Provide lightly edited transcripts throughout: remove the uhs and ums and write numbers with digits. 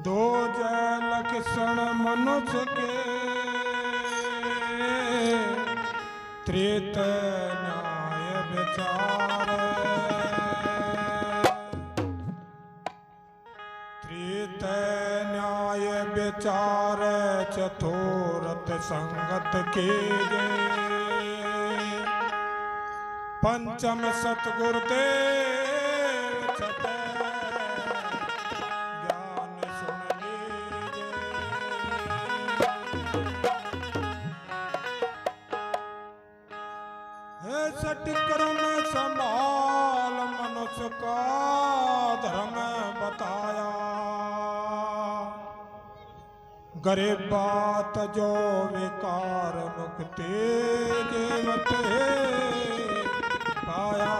दो जय लक्षण मनुष्य के त्रेत न्याय विचार त्रेत न्याय विचार चतुरत संगत के पंचम सतगुरुदेव छठे ज्ञान सुन लीजे। है सठ कर्म संभाल मनुष्य का धर्म बताया गरीब बात जो विकार मुक्ति जीवत पाया।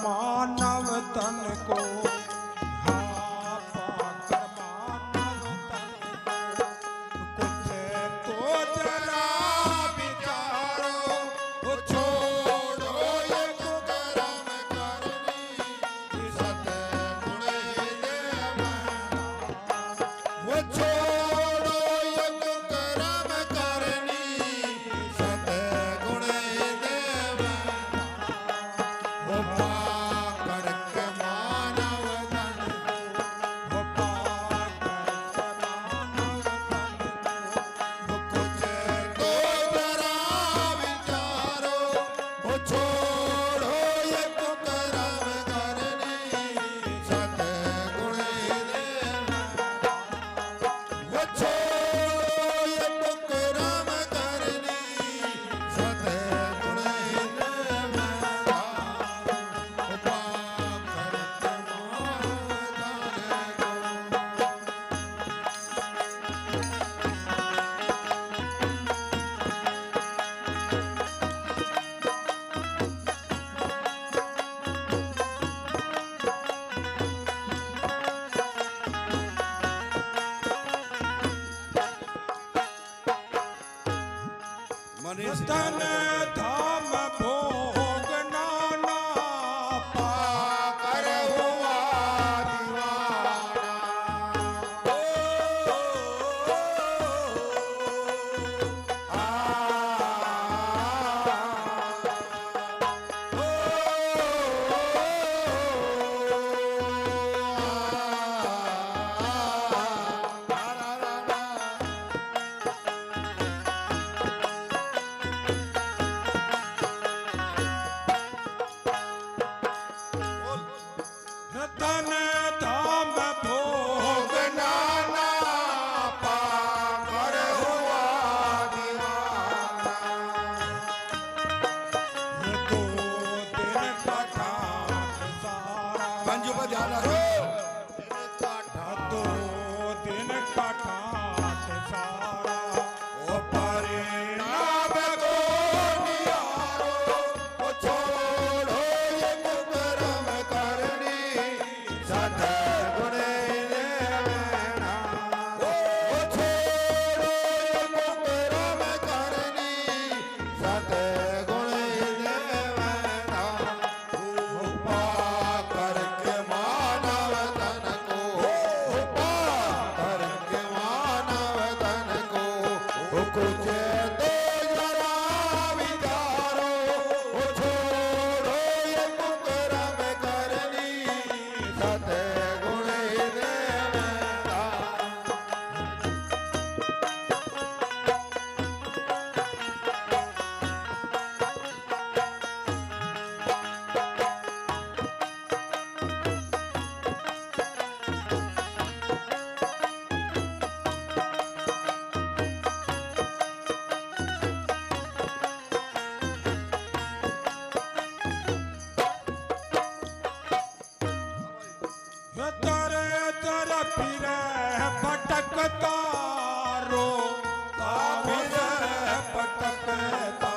मानव तन को कुछ तो जरा विचारो वो छोड़ो ये कर्म करनी सतगुण देवा वो छोड़ो ये कर्म करनी सतगुण देवा वो धन धाम भोग नाना पाकर हुआ दीवाना सतगुण तरे तरे फिरे भटकता रो फिरे भटकता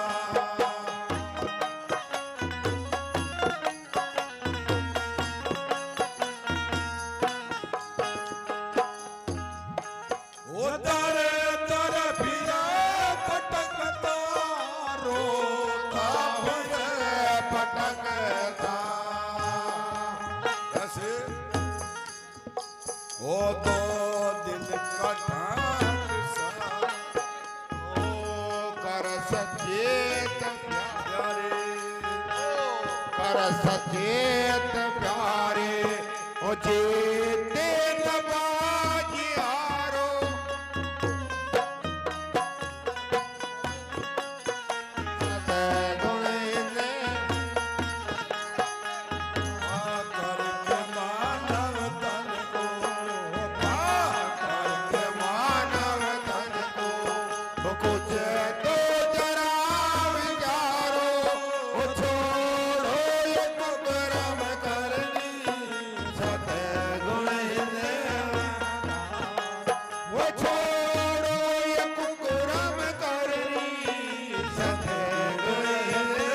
ओ तरे तरे फिरे भटकता रो फिरे भटकता ऐसे वो तो दिन कठान सा ओ कर सचेत प्यारे कर सचेत प्यारे ओ जीते बाजियारो सतगुण ने करके मानव तन को करके मानव तन को कुछ तो जरा विचारो ओ छोड़ो ये कुकर्म करनी सतगुण ने वो छोड़ो ये कुकर्म करनी सतगुण ने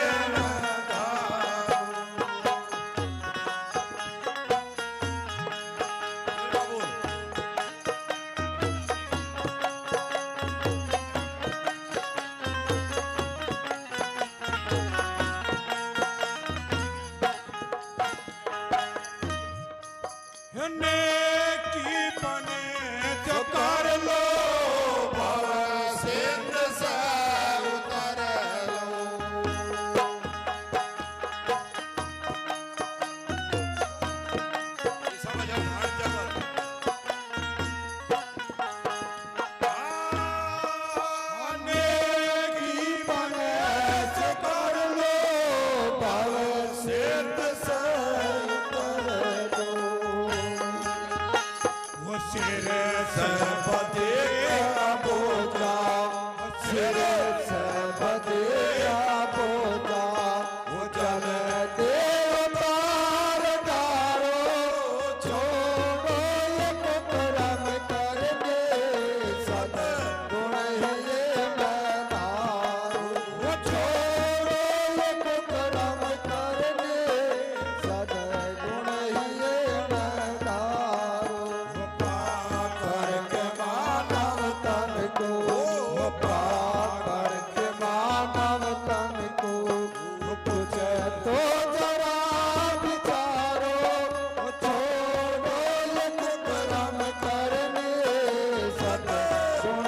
नेकी बने जो कर लो भव सिंध से उतर लो समझ हर नेकी बने जो कर लो भव सिंध से उतर लो वो सिर से बदे बोझा सिर से बदे बोझा वो जन देवतार डारो छोड़ो ये कुकर्म करने सतगुण ये मैदारो वो छोड़ो ये कुकर्म करने सतगुण ये मैदारो करके मानव तन को करके मानव तन को कुछ तो जरा विचारो छोड़ो ये कुकर्म करने सतगुण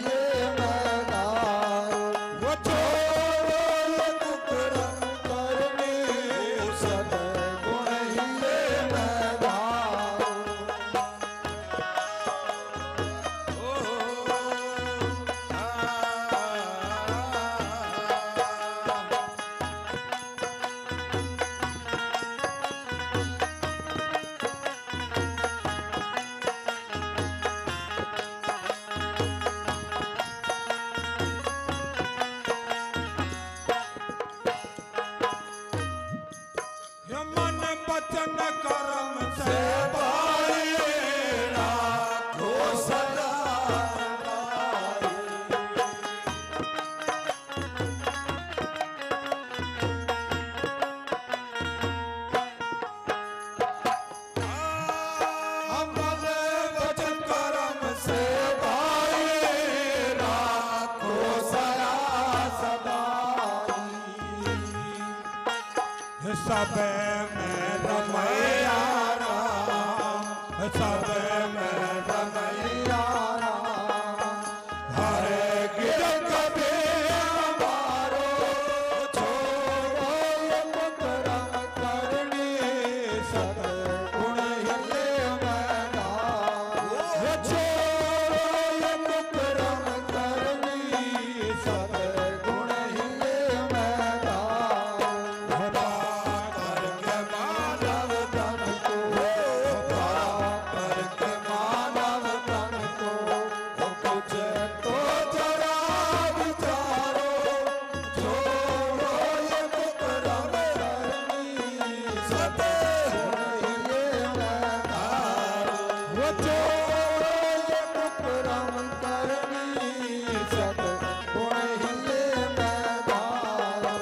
ये मैदारो वो छोड़ो ये कुकर्म करने सतगुण ये मैदारो मन वचन कर्म से सब में रमैया राम सब में रमैया राम हरे गिर कभी हमारो छोड़ो ये कुकर्म करनी सतगुण छोड़ो कुकरम करनी सतगुण हिले मैं धारो।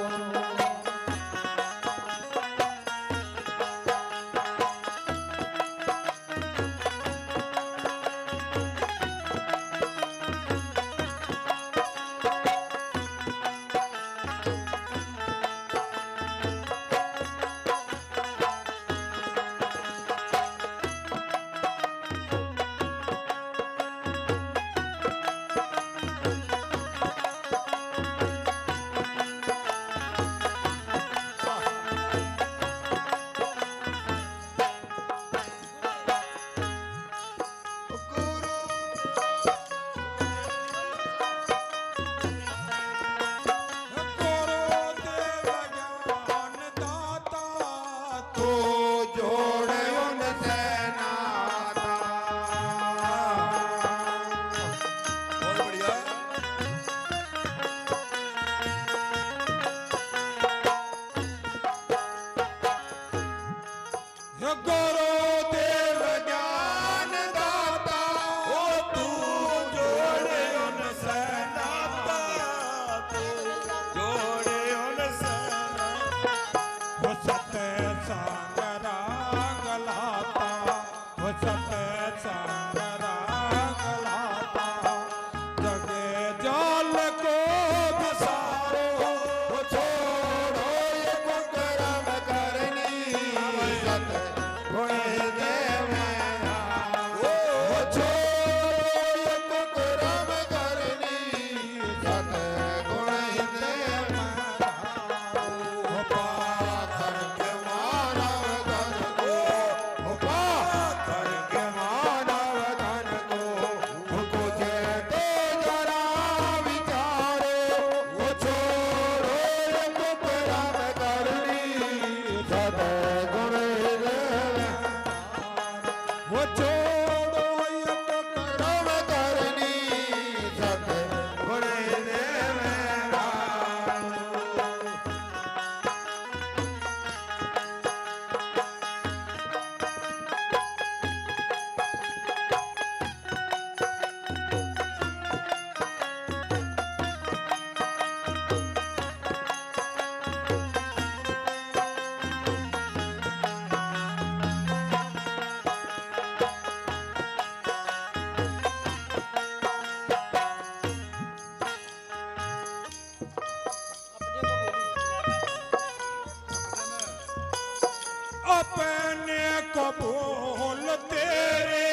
अपने को भूल तेरे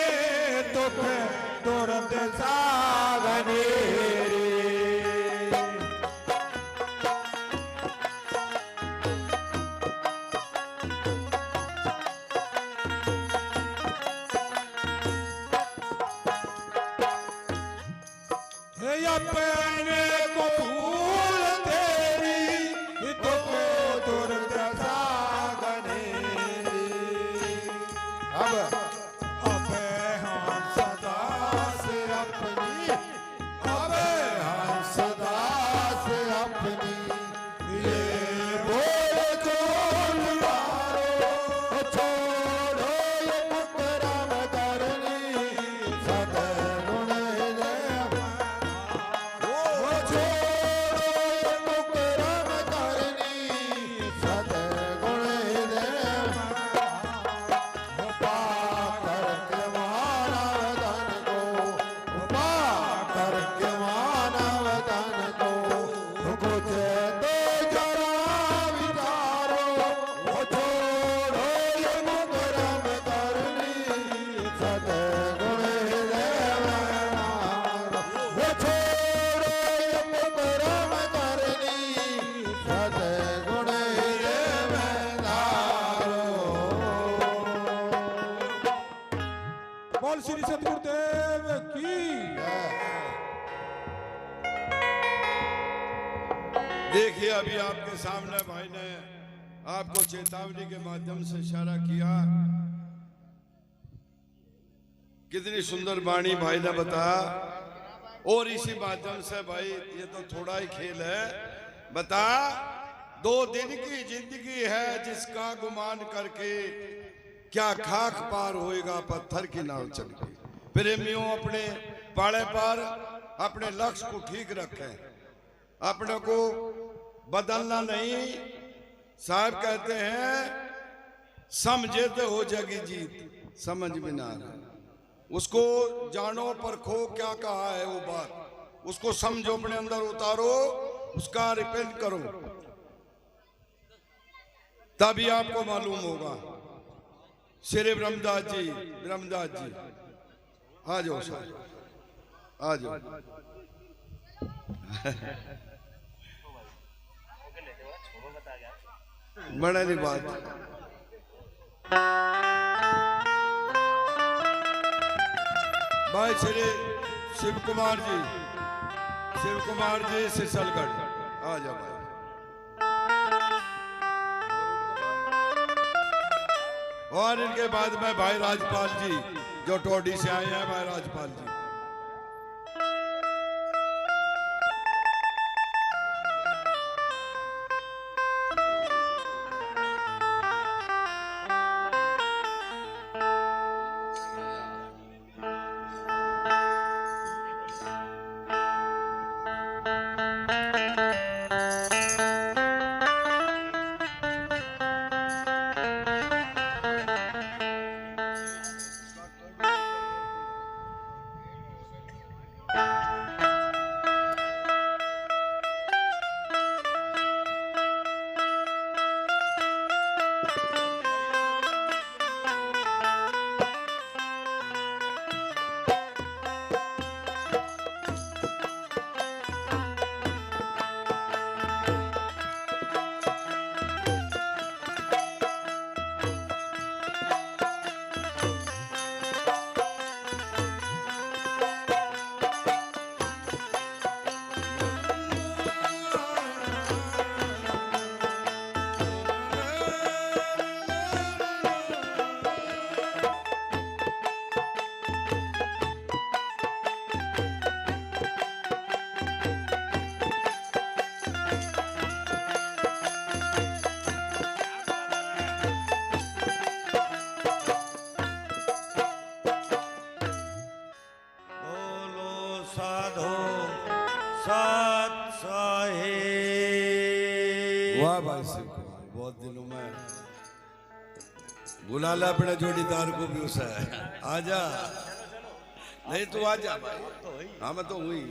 दुख दर्द सागने अपने को भूल तेरी दुख दर्द सागने अब हम सदा से अपनी अब हम सदा से अपनी ये बोल छोड़ो ये मुकरम करनी सतगुण बोल श्री सतगुरुदेव की। देखिए अभी आपके सामने भाई ने आपको चेतावनी के माध्यम से इशारा किया। कितनी सुंदर वाणी भाई ने बताया। और इसी माध्यम से भाई ये तो थोड़ा ही खेल है। बता 2 दिन की जिंदगी है जिसका गुमान करके क्या खाक पार होएगा पत्थर की नाव चल के। प्रेमियों अपने पाड़े पार अपने लक्ष्य को ठीक रखें, अपने को बदलना नहीं। साहब कहते हैं समझे तो हो जाएगी जीत, समझ में ना आ रहा उसको जानो परखो, क्या कहा है वो बात, उसको समझो, अपने अंदर उतारो, उसका रिपेंट करो, तभी आपको मालूम होगा। श्री ब्रह्मदास जी, ब्रह्मदास जी आ जाओ सर, आ जाओ। बड़ा नहीं बात। भाई श्री शिव कुमार जी, शिव कुमार जी सिसलगढ़ आ जाओ भाई। और इनके बाद में भाई राजपाल जी जो टोडी से आए हैं, भाई राजपाल जी। वाह भाई शिव कुमार, बहुत दिनों में बुला ला अपने जोड़ीदार को भी उसे, आजा। नहीं तू आजा भाई, हाँ मैं तो हुई।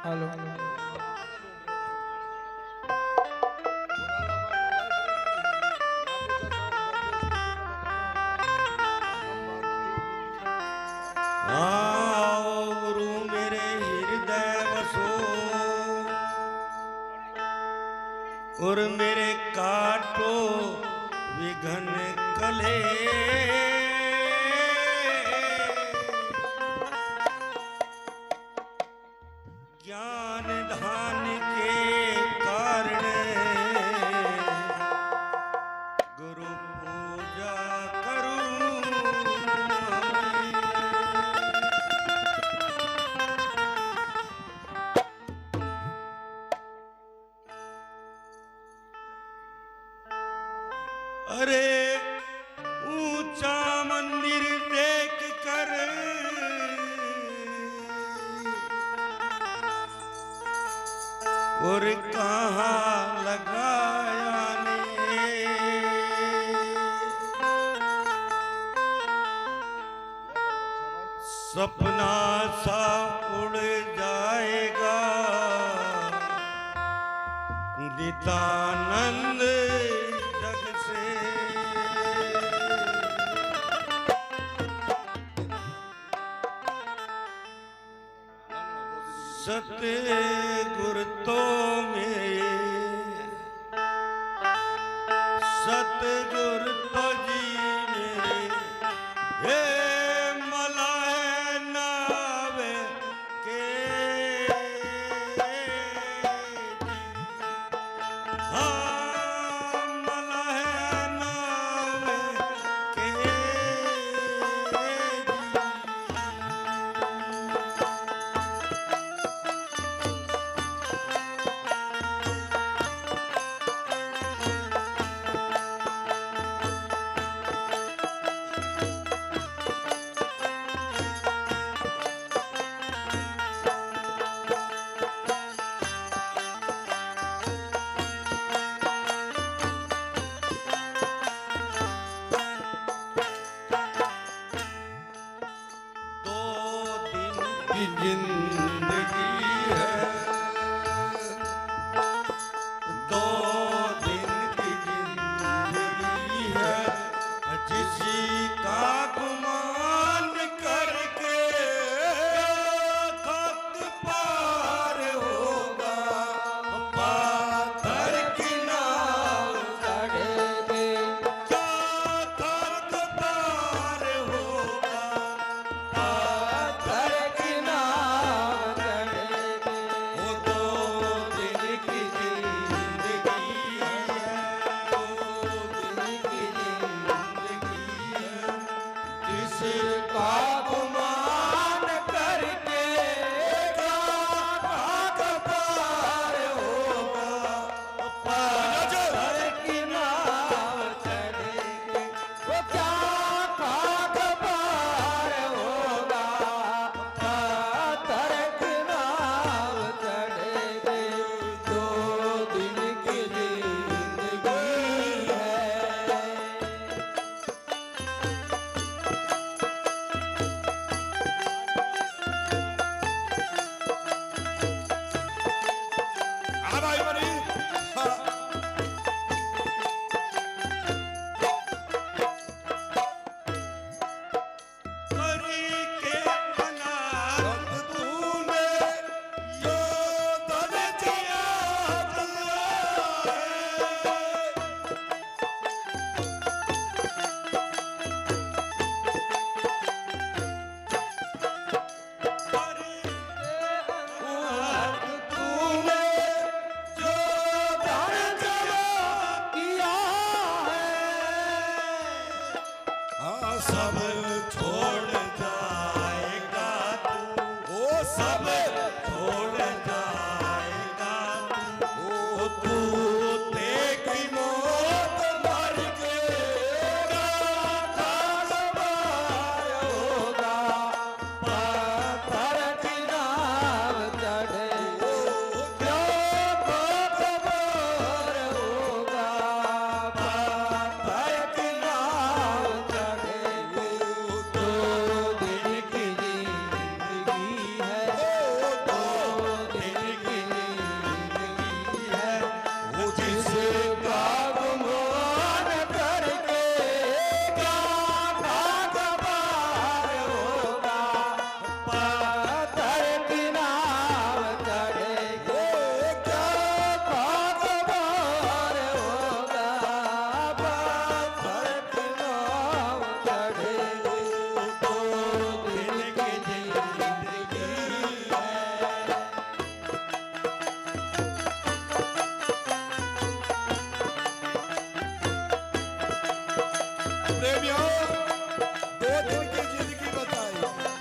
हेलो गुरु मेरे हृदय बसो और मेरे काटो विघन कले। ज्ञान धान के कारण गुरु पूजा करूं। अरे ऊंचा मंदिर देख कर और कहाँ लगाया ने सपना सा उड़ जाएगा नित्यानंद जग से। सतगुर तो में सतगुर तुझी मेरे हे मलाए नावे के हाँ मलाए नावे के की जिंदगी है 2 दिन की जिंदगी है किसी का गुमान करके खत पार होगा पाथर की नाव चढ़ेंगे क्या खत पार होगा पाथर की नाव चढ़ेंगे वो 2 दिन की जिंदगी है 2 दिन की जिंदगी है जिसका गुमान करके क्या खाक पार होगा पाथर की नाव चढ़ेंगे वो क्या खाक पार होगा पाथर की नाव चढ़ेंगे 2 दिन की जिंदगी है आ भाई बनी हाँ। करी के अनाथ तूने यो धन दिया है। तूने जो धन जमा किया है हाँ सब छोड़ जाएगा तू ओ सब छोड़ जाएगा ओ तू देखी मौत मर के होगा पाथर की नाव चढ़ेंगे क्यों खबर होगा पाथर की नाव चढ़ेंगे 2 दिन की जिंदगी है 2 दिन की जिंदगी है वो जिसका गुमान करके क्या खाक पार होगा पाथर की नाव चढ़ेंगे क्या खाक पार होगा पाथर की नाव चढ़ेंगे 2 दिन की जिंदगी है प्रेमियों 2 दिन की जिंदगी बताई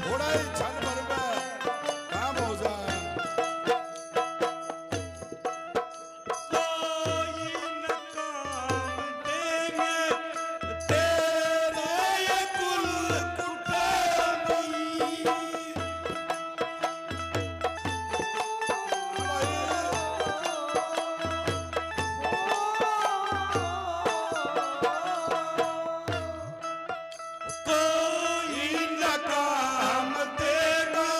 थोड़ा ही क्षण भर में काम हो जाए कोई न काम देंगे तेरे ये कुल कुटाई कोई न काम देगा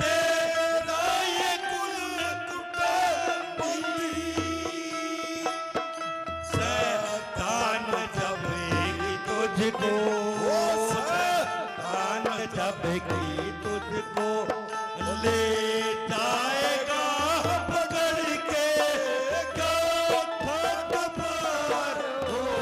तेरा ये कुल कुटाई शैतान जबेगी तुझको शैतान जबेगी तुझको ले जाएगा पकड़ के क्या खत पार होगा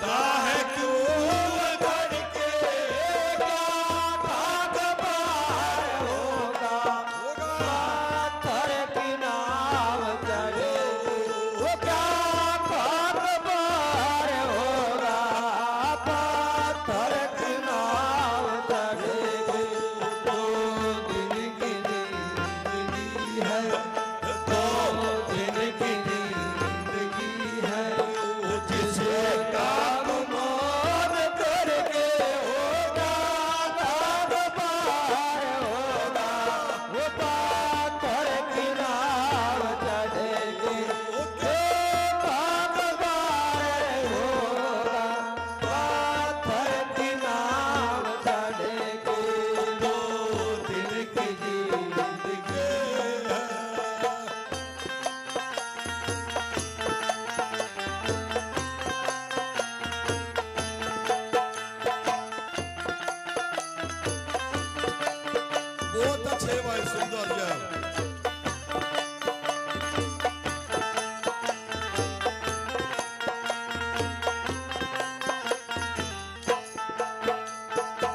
काहे क्यों धड़के क्या भाग पार होगा पत्थर की नाव चढ़े वो क्या भाग पार होगा पत्थर की नाव चढ़ेगी दो दिन की जिंदगी है दो दिन की जिंदगी है जिसे काम मोर करके होगा भाग पार होगा वो पत्थर की नाव चढ़ेगी वो भाग पार होगा पत्थर की नाव चढ़ेगी दो दिन की जिंदगी है बहुत अच्छे भाई सुंदर जी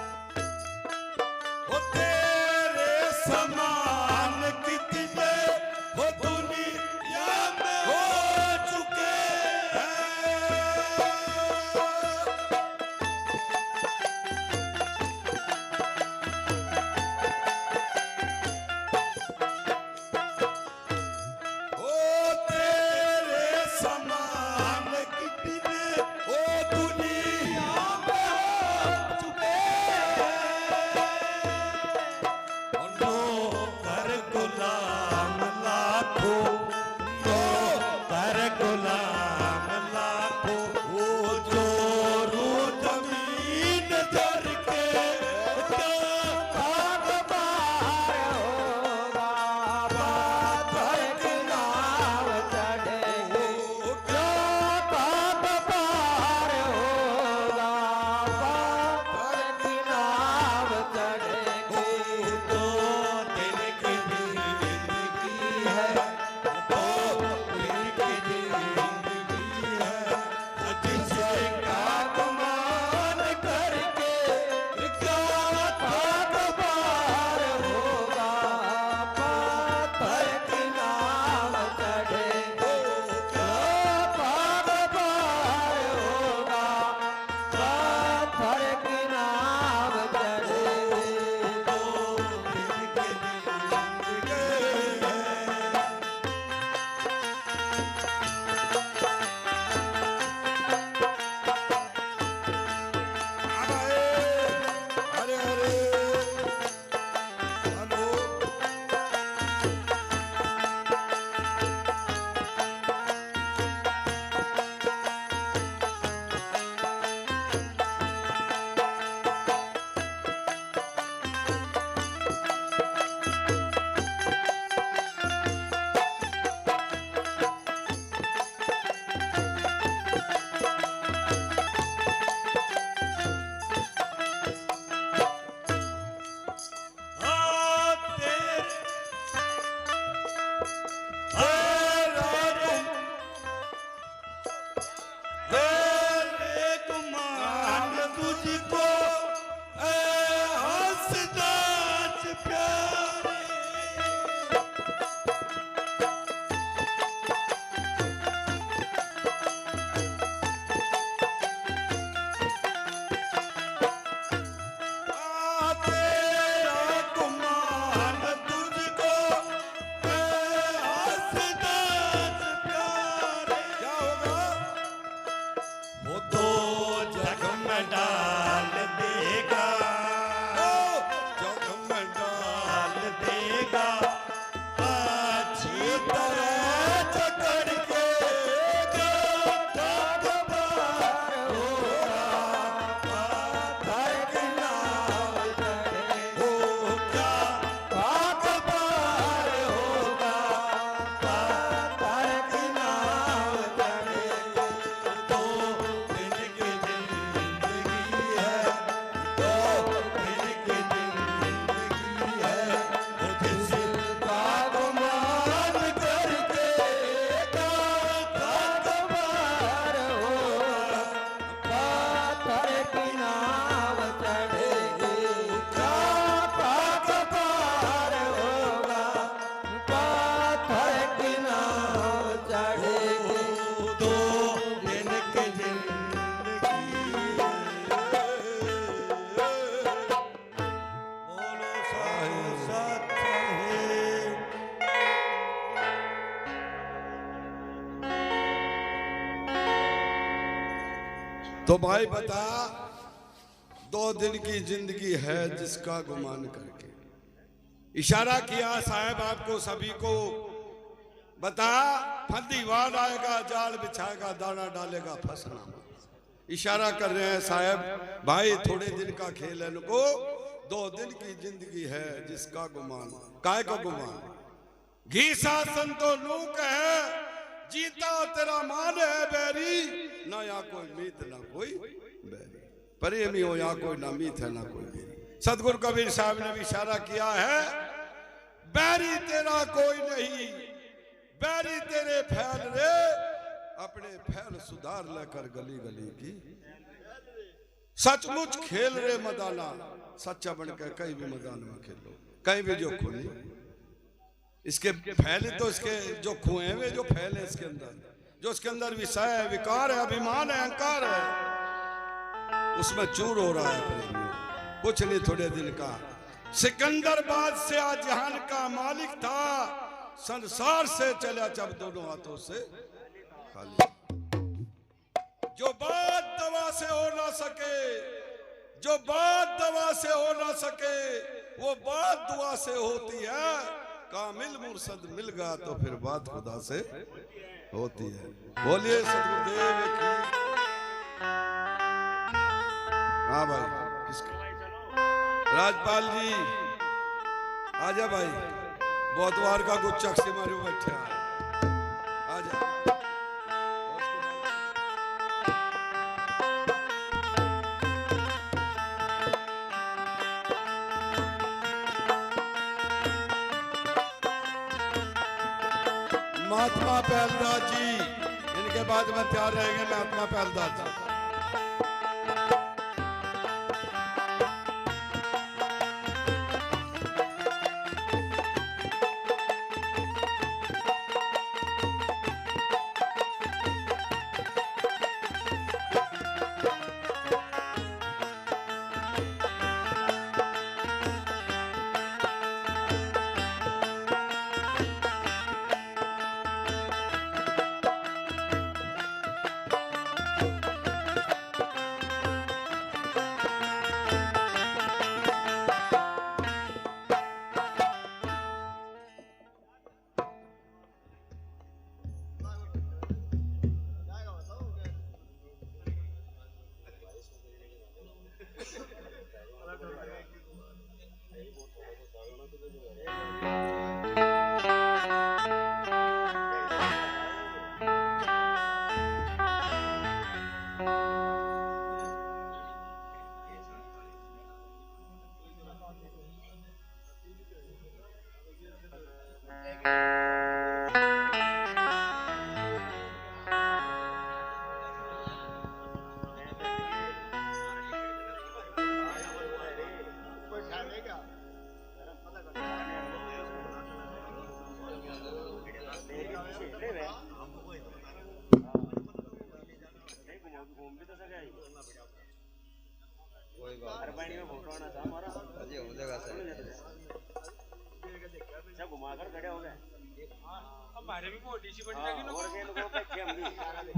हो तेरे समान कितने हो दुनिया में हो चुके हैं ओ तेरे समान कितने ओ दुनिया में हो चुके और नौकर गुलाम लाखों नौकर गुलाम लाखों वो जोरू जमीन धर के भाग पार होगा पत्थर की नाव चढ़ेगी जो भाग पार होगा पत्थर की नाव चढ़ेगी दो दिन की जिंदगी है दो दिन की जिंदगी है जिसे काम मान करके क्या भाग पार होगा पत्थर की नाव चढ़ेगी जो भाग पार होगा पत्थर की नाव चढ़ेगी दो दिन की जिंदगी है अरे अरे हेलो तुझको हंसदास प्यारे तेरा गुमान तुझको हंसदास प्यारे क्या होगा वो तो जग में डाल तो भाई बता, 2 दिन की जिंदगी है जिसका गुमान करके। इशारा किया साहब आपको सभी को, बता फंदी वार आएगा, जाल बिछाएगा, दाना डालेगा, फंसना। इशारा कर रहे हैं साहब, भाई थोड़े दिन का खेल है, इनको 2 दिन की जिंदगी है जिसका गुमान। काय का गुमान? घी शासन तो लूक है, जीता तेरा मान है बैरी, ना या कोई मीत ना कोई बैरी। प्रेमी हो या कोई ना मीत है ना कोई बैरी। सतगुरु कबीर साहब ने भी इशारा किया है, बैरी तेरा कोई नहीं, बैरी तेरे फैल रे, अपने फैल सुधार लेकर गली गली की। सचमुच खेल रे मदाना, सच्चा बनकर कहीं भी मैदान में खेलो, कहीं भी जो खुली इसके फैले, तो इसके जो खुए वे जो फैले इसके अंदर, जो इसके अंदर विषय है, विकार है, अभिमान है, अहंकार है, उसमें चूर हो रहा है। कुछ नहीं, थोड़े दिन का। सिकंदर बादशाह जहान का मालिक था, संसार से चला जब दोनों हाथों से खाली। जो बात दवा से हो ना सके, जो बात दवा से हो ना सके, वो बात दुआ से होती है। कामिल मुर्शद मिल गया तो फिर बात खुदा से होती है। बोलिए सतगुरुदेव की। हाँ भाई, किसका? राजपाल जी आजा भाई, बहुत बार का गुच्छा से मारे बैठे आजा। महात्मा पहलदास जी, इनके बाद में तैयार रहेंगे महात्मा पहलदास जी।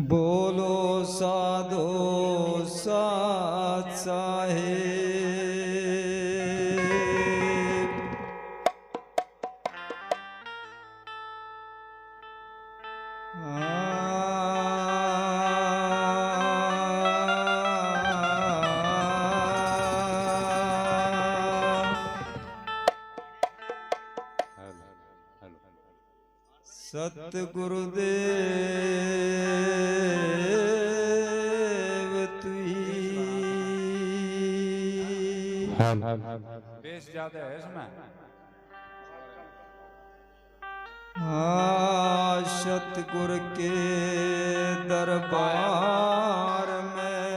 बोलो साधो साथ साहेब, सतगुरुदेव तुई। बेस ज्यादा है इसमें। सतगुर के दरबार में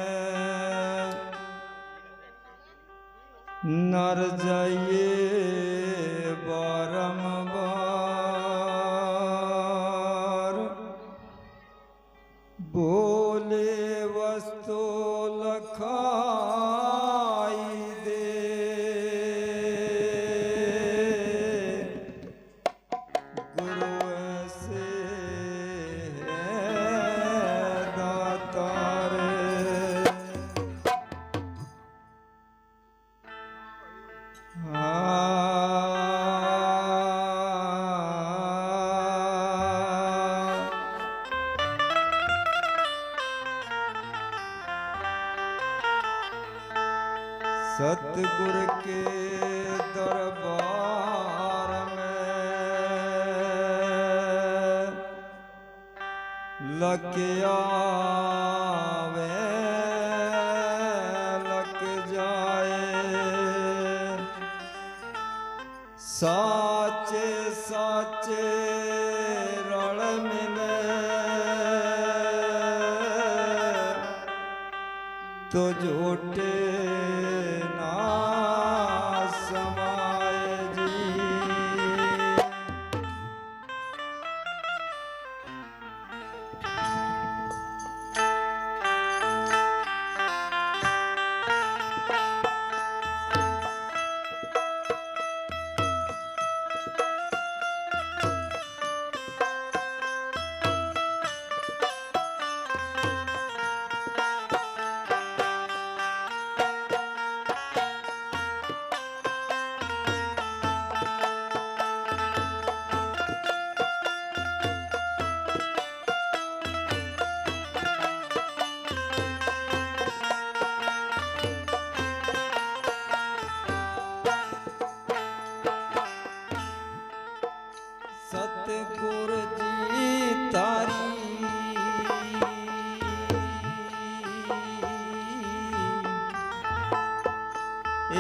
नर जाइए बारंबार, बोले वस्तु लखाई दे, गुरु ऐसे है दातार। सतगुर के दरबार में लग आवे लग जाए साचे साचे रल मिले तो झूठे ना समाए जी। सतगुर जी तारी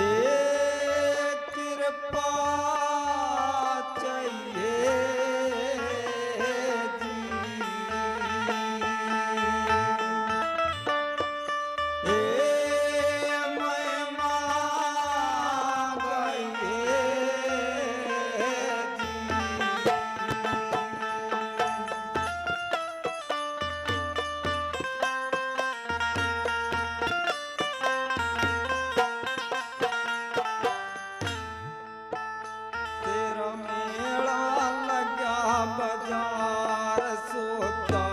एक कृपा चाहिए जी। मैं मांगिए बाजार सोता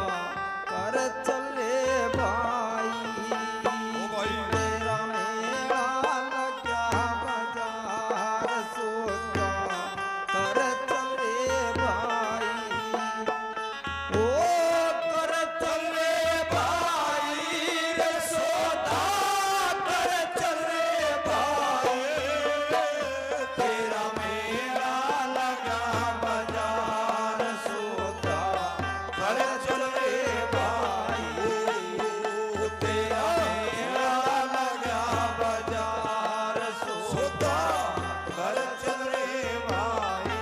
कर चले भाई तेरा मेला लगा बाजार सोता कर चले भाई ओ कर चले भाई रे सोता कर चले भाई तेरा मेला लगा बाजार सोता कर चले भाई तेरा मेला लगा बाजार सोता कर चले भाई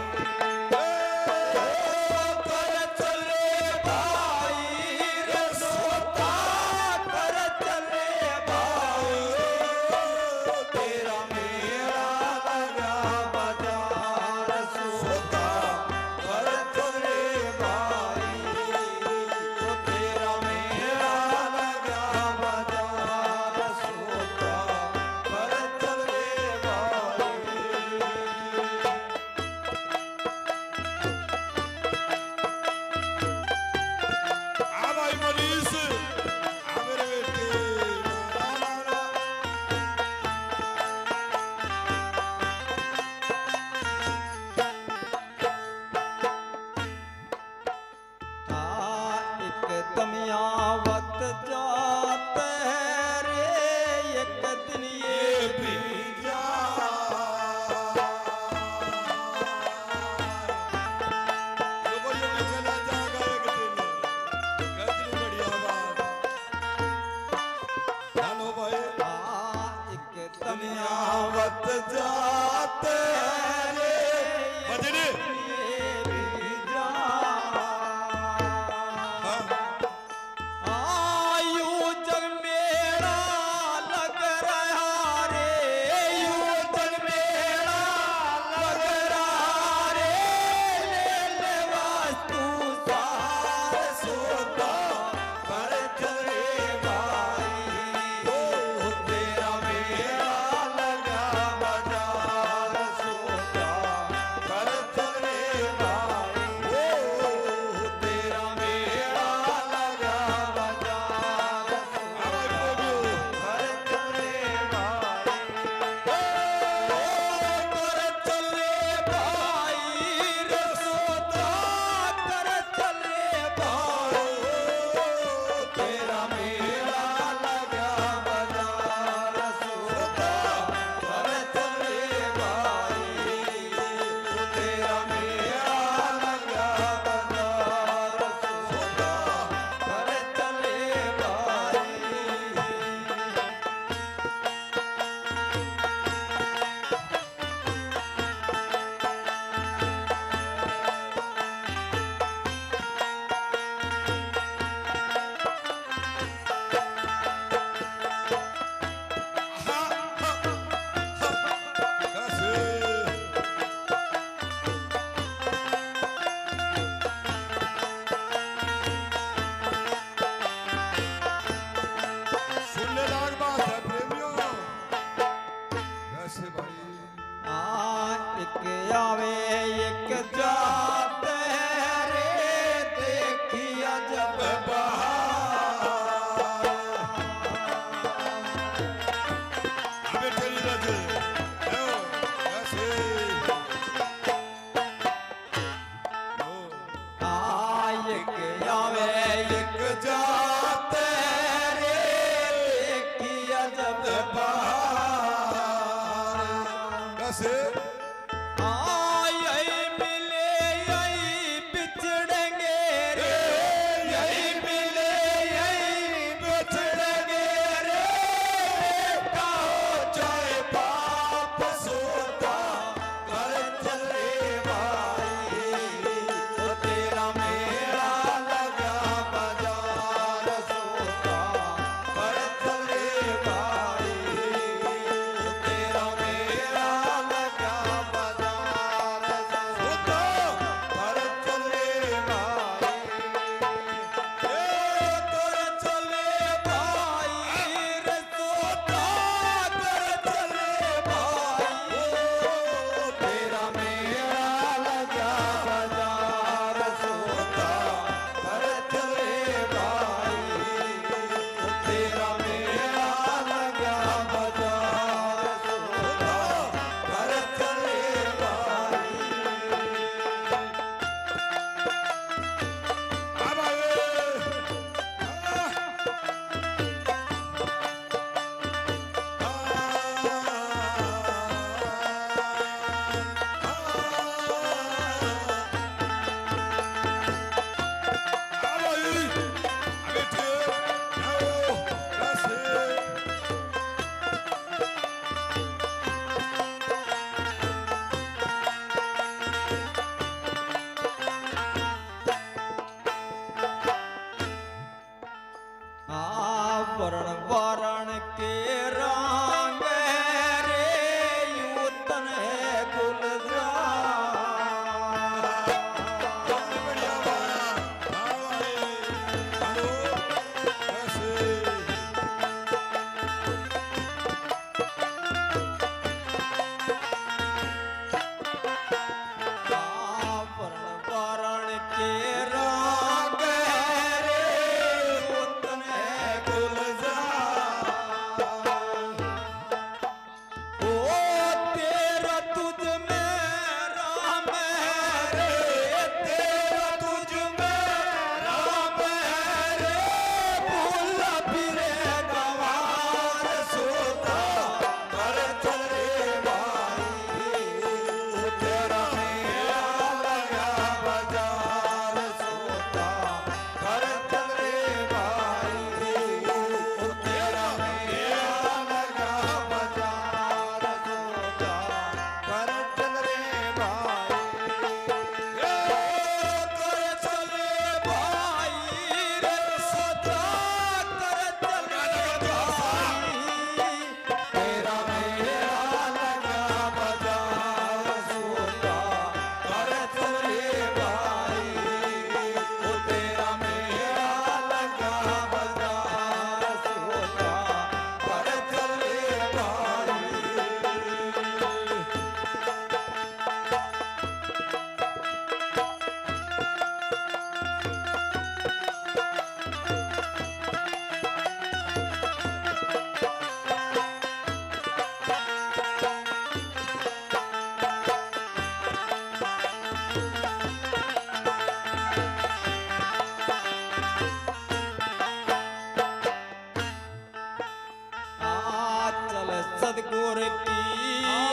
कर चले भाई रे सोता कर चले भाई तेरा मेला लगा बाजार सोता कर चले भाई तेरा मेला लगा बाजार सोता कर चले भाई। आ भाई मनीष आ मेरे बेटे ला, ला, ला। एक दमियावत जाते हैं रे एक दिन ये भी देखो ये भी चला जाएगा एक दिन कितनी बढ़िया बात। हेलो भाई एक दमियावत जाते हैं रे बजने ये भी जा हाँ आयु जग मेरा लग रहा रे यू जग मेरा लग रहा रे ले ले वास्तु सार सोता कर चले भाई ओ तेरा मेरा लगा बाजार सोता कर चले भाई ओ तेरा मेरा लगा बाजार आ भाई बोलो कर चले भाई कर चले भाई रे सोता कर चले भाई तेरा मेला लगा बाजार सोता कैसे यही मिले यही बिछड़ेंगे रे, यही मिले यही बिछड़ेंगे रे, कहो चाहे बाप सोता कर चले भाई, तो तेरा मेला लगा बाजार सोता कर चले भाई, तो तेरा मेला लगा बाजार सोता कर चले भाई, कर चले भाई रे सोता कर चले भाई, तेरा मेला लगा बाजार सोता कर चले भाई, तेरा मेला लगा बाजार सोता कर चले भाई। अब आए वरण वरण के रंग रे यूतन है गुलजार, वरण वरण के रंग रे यूतन है गुलजार, ओ तेरा तुझ में राम है रे, तेरा तुझ में राम है रे, भूला फिरे गंवार सोता कर चले भाई, तेरा मेला लगा बाजार सोता कर चले भाई, तेरा मेला लगा बाजार सोता कर चले भाई, कर चले भाई रे सोता कर चले भाई, तेरा मेला लगा बाजार सोता कर चले भाई, तेरा मेला लगा बाजार सोता कर चले भाई। चल सदगुर की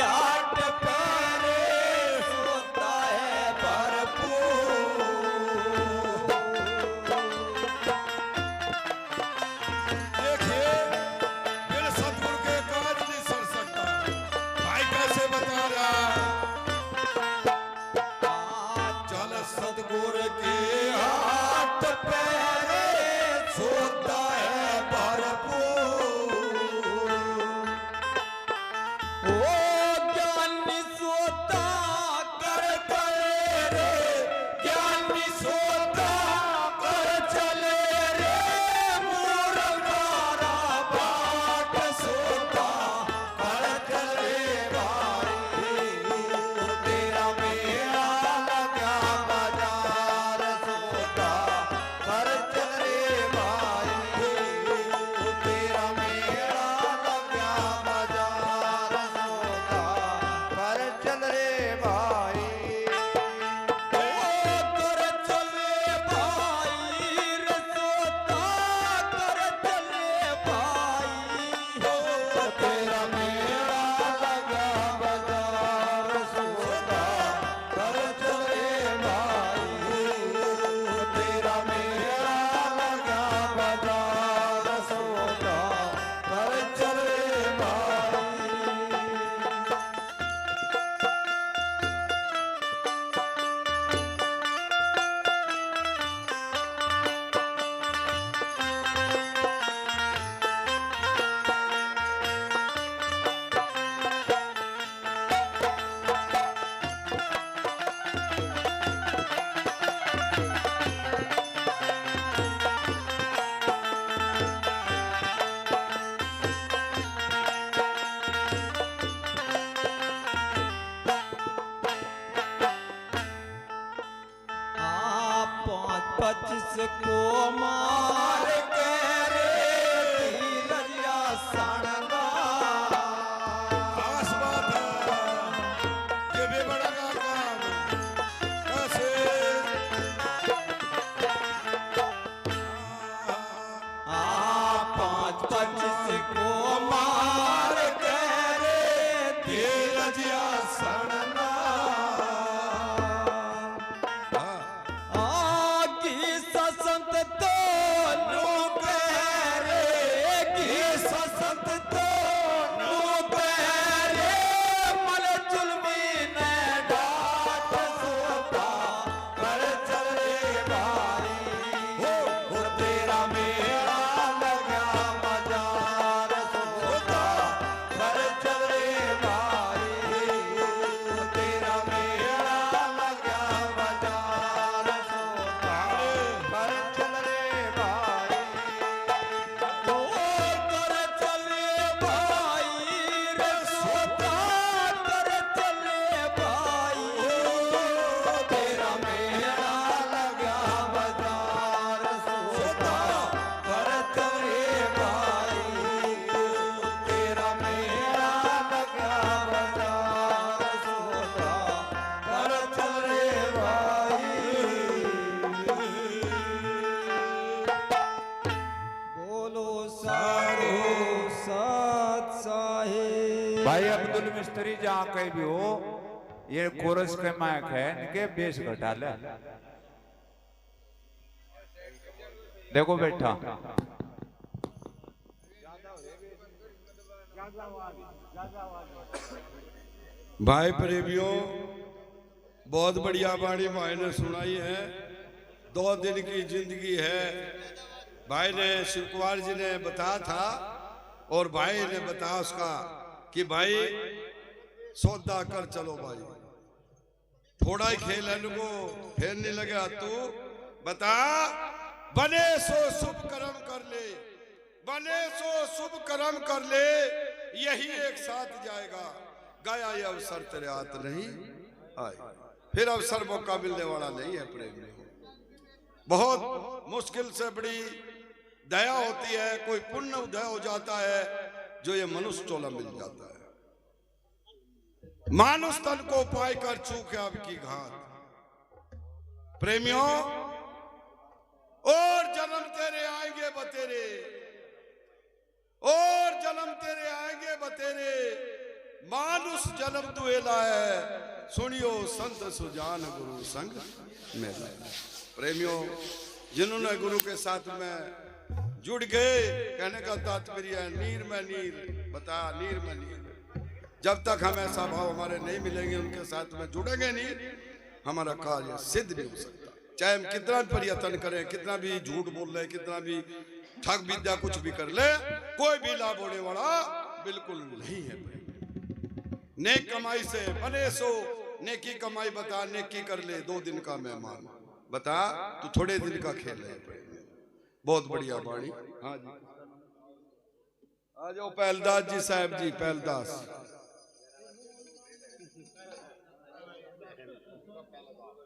आट पैरे सोता है भरपूर, देखिए बिन सतगुरु के काज नहीं सर सकता। भाई कैसे बता रहा चल सदगुर की आट पैरे सोता है भरपूर, ओ 25 को मार के रे धीरजिया सणगा। खास बात है ये भी बड़ा काम कैसे 25 को मार के रे धीरजिया सणगा। आगी ससंत तो लोग रे की ससंत तो लोग रे मल चुलमी ने डाट सोता कर चल रे भाई। हो तेरा मेरा लगा बाजार सोता कर चल रे भाई। हो तेरा मेरा लगा बाजार सोता कर चल रे भाई। ओ कर चल रे भाई रे सोता कर चल रे भाई। तेरा मेरा लगा बाजार सोता कर चल रे भाई। तेरा मेरा लगा बाजार सोता कर चल रे भाई। बोलो साधु सत साहिब। भाई अब्दुल मिस्त्री जहाँ कहीं भी हो, ये कोरस के माइक है, इनके बेस घटा ले। देखो बैठा भाई प्रेमियों बहुत बढ़िया वाणी भाई ने सुनाई है। 2 दिन की जिंदगी है। भाई ने शिव कुमार जी ने बताया था और भाई ने बताया उसका कि भाई सौदा कर चलो भाई। थोड़ा ही खेल है इनको फिर नहीं लगा। तू बता बने सो शुभ कर्म कर ले, बने सो शुभ कर्म कर ले, यही एक साथ जाएगा। गया ये अवसर तेरे हाथ नहीं आए, फिर अवसर मौका मिलने वाला नहीं है। प्रेम बहुत मुश्किल से बड़ी दया होती है, कोई पुण्य उदय हो जाता है जो ये मनुष्य चोला मिल जाता है। मानुष तन को पाई कर चूके आपकी घात। प्रेमियों और जन्म तेरे आएंगे बतेरे, और जन्म तेरे आएंगे बतेरे, मानुष जन्म दुएला है, सुनियो संत सुजान गुरु संग मेला। प्रेमियों जिन्होंने गुरु के साथ में जुड़ गए, कहने का तात्पर्य है नीर में नीर बता, नीर में नीर। जब तक हम ऐसा भाव हमारे नहीं मिलेंगे, उनके साथ में जुड़ेंगे नहीं, हमारा कार्य सिद्ध नहीं हो सकता। चाहे हम कितना प्रयत्न करें, कितना भी झूठ बोल रहे, कितना भी ठग विद्या कुछ भी कर ले, कोई भी लाभ होने वाला बिल्कुल नहीं है। नेक कमाई से बने सो नेकी कमाई बता, नेकी कर ले 2 दिन का मेहमान बता, तू थोड़े दिन का खेल है। बहुत बढ़िया बाणी। हाँ जी आ जाओ पहलदास जी साहब जी, पहलदास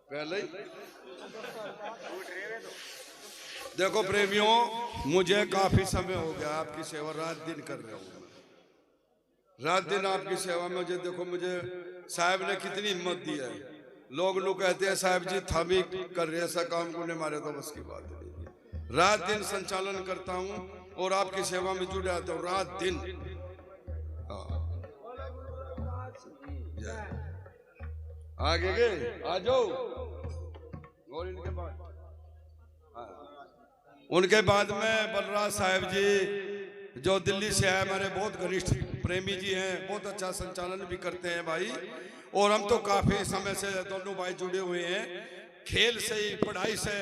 पहले ही देखो प्रेमियों, मुझे काफी समय हो गया आपकी सेवा, रात दिन कर रहा हूँ, रात दिन आपकी सेवा में। मुझे देखो, मुझे साहब ने कितनी हिम्मत दी है। लोग कहते हैं साहब जी था भी कर रहे ऐसा काम को नहीं मारे तो बस की बात नहीं। रात दिन संचालन करता हूँ और आपकी सेवा में जुड़ जाता हूँ रात दिन। आगे गए आ जाओ। और उनके बाद में बलराज साहब जी जो दिल्ली से आए, हमारे बहुत घनिष्ठ प्रेमी जी हैं, बहुत अच्छा संचालन भी करते हैं भाई। और हम तो काफी समय से दोनों भाई जुड़े हुए हैं, खेल से ही पढ़ाई से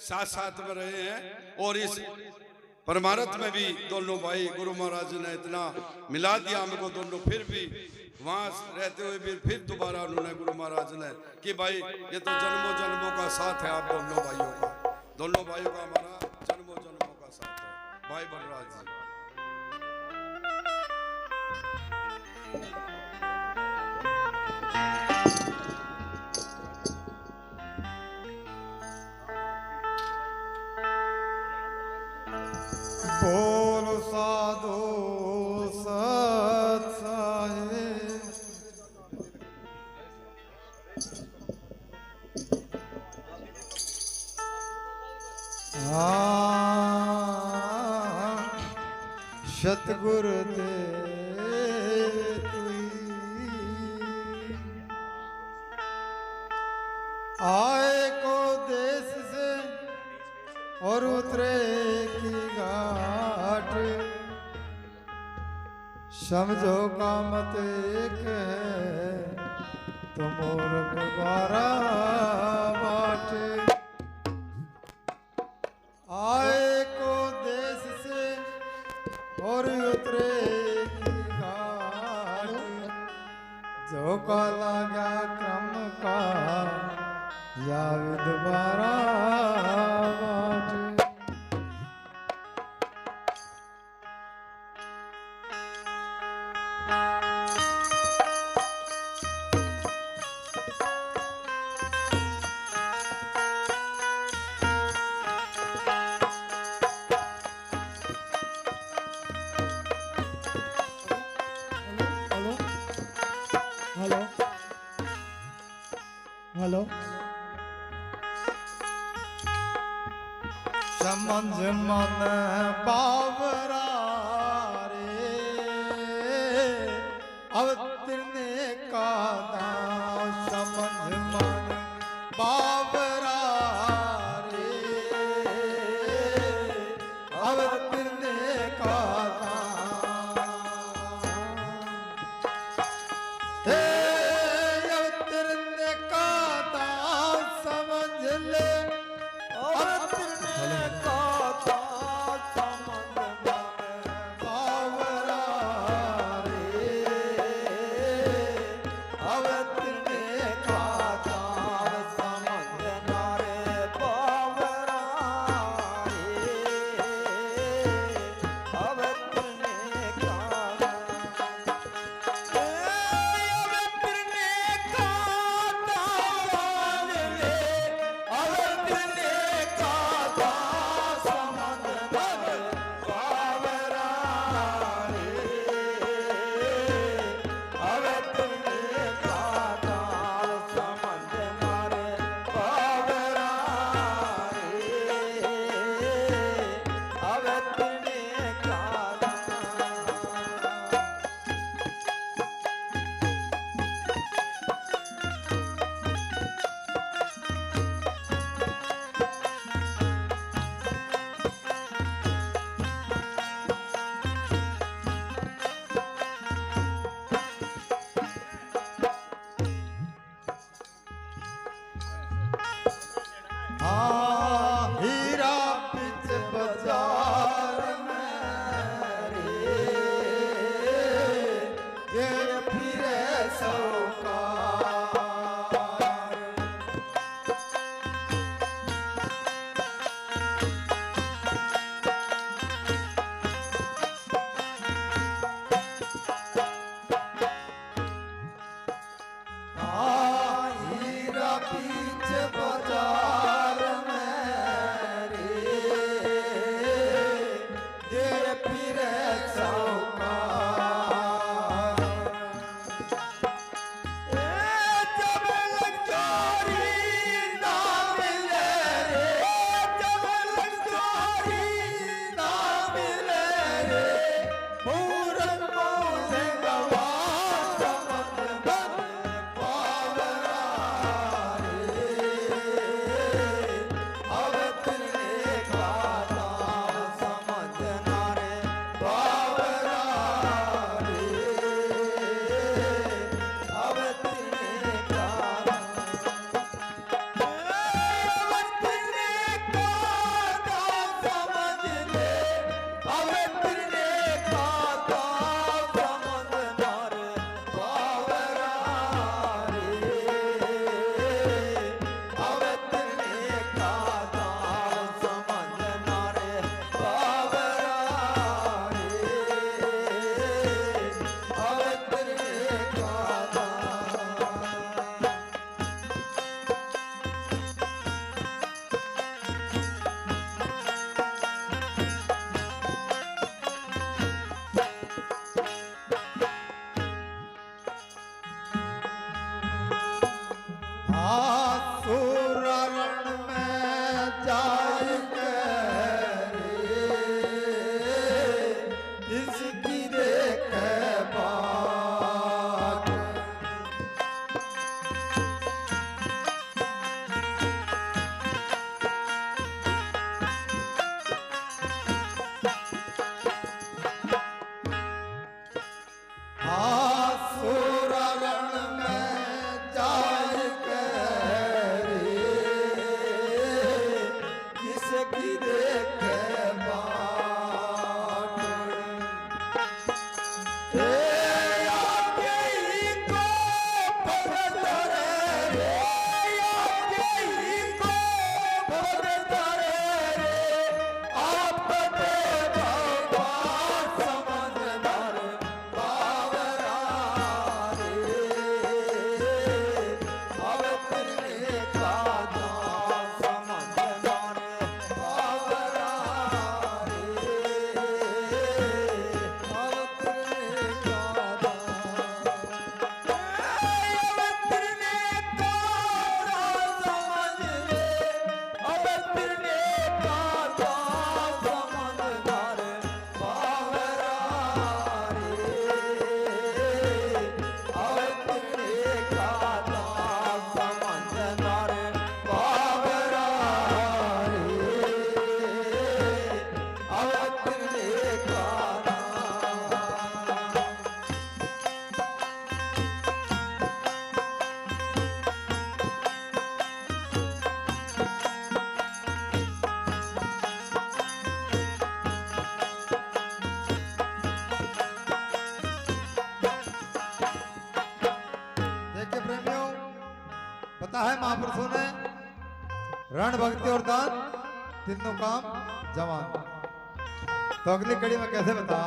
साथ साथ में रहे हैं। और इस परमारथ में भी दोनों भाई गुरु महाराज ने इतना मिला दिया हमको दोनों, फिर भी वहां रहते हुए भी फिर दोबारा उन्होंने गुरु महाराज ने कि भाई ये तो जन्मों जन्मों का साथ है आप दोनों भाइयों का, दोनों भाइयों का हमारा जन्मों जन्मों का साथ है। भाई बलराज जी सतगुरु दे आए को देश से और उतरे की घाट समझो का मत एक है तो मोर बारा बाट आए को देश से और उतरे की घाट जो का लगा क्रम का या विद्वारा बाट हेलो समझ मन बावरा रे अवतरने का दाम समझ मन बावरा रे अवतरने का दाम अवतरने का दाम समझ ले हीरा पिच बाजार में रे ये फिरे सौकार हीरा पिच बाजार कहा है महापुरुषों ने, रण भक्ति और दान तीनों काम जवान। तो अगली कड़ी में कैसे बता,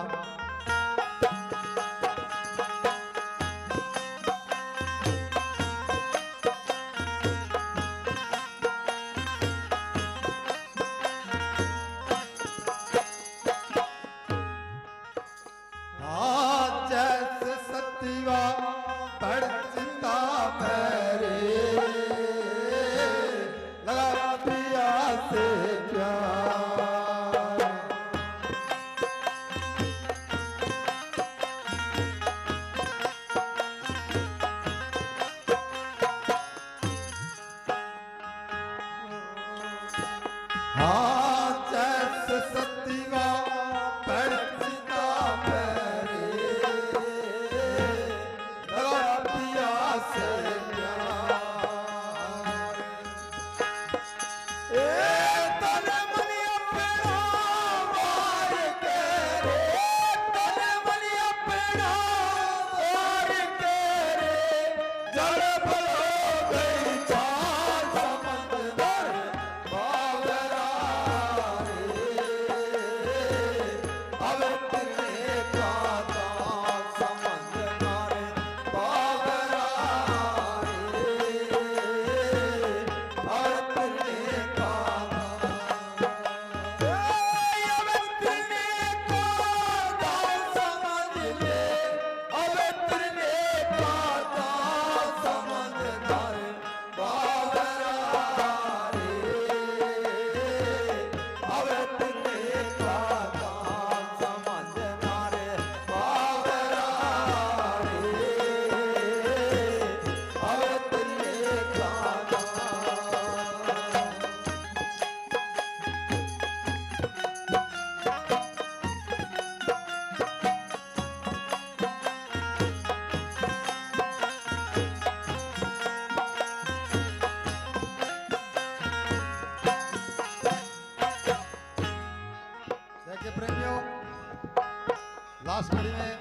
लास्ट कड़ी में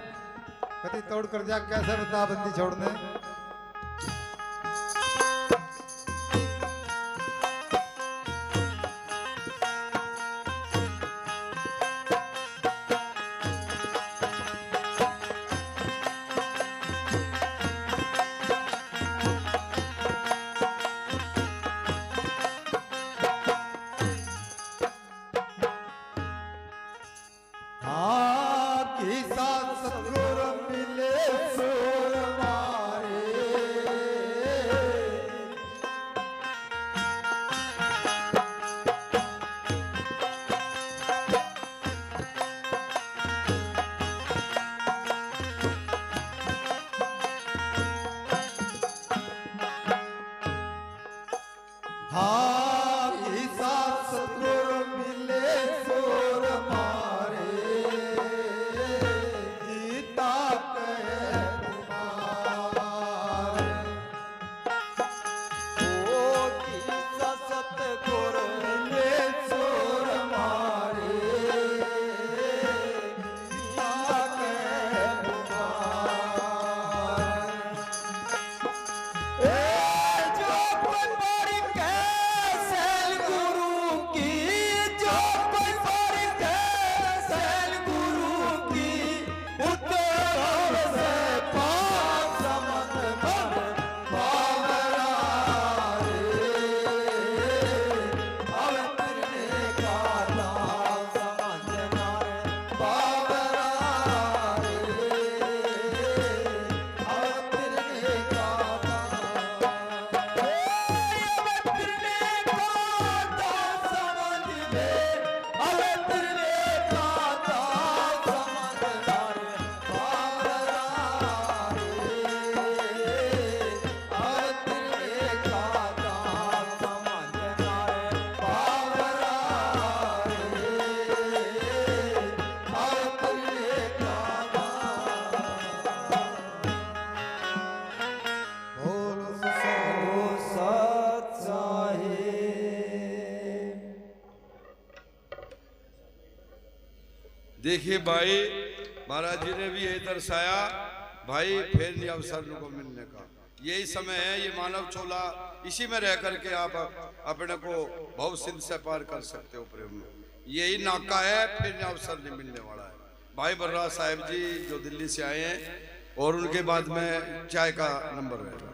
कति तोड़ कर जा कैसे बता बंदी छोड़ने। देखिए भाई महाराज जी ने भी यही दर्शाया भाई फिर नहीं अवसर को मिलने का, यही समय है। ये मानव चोला इसी में रह करके आप अपने को बहुत सिंध से पार कर सकते हो प्रेम में। यही नाका है, फिर अवसर नहीं मिलने वाला है। भाई बर्रा साहब जी जो दिल्ली से आए हैं, और उनके बाद में चाय का नंबर रहेगा।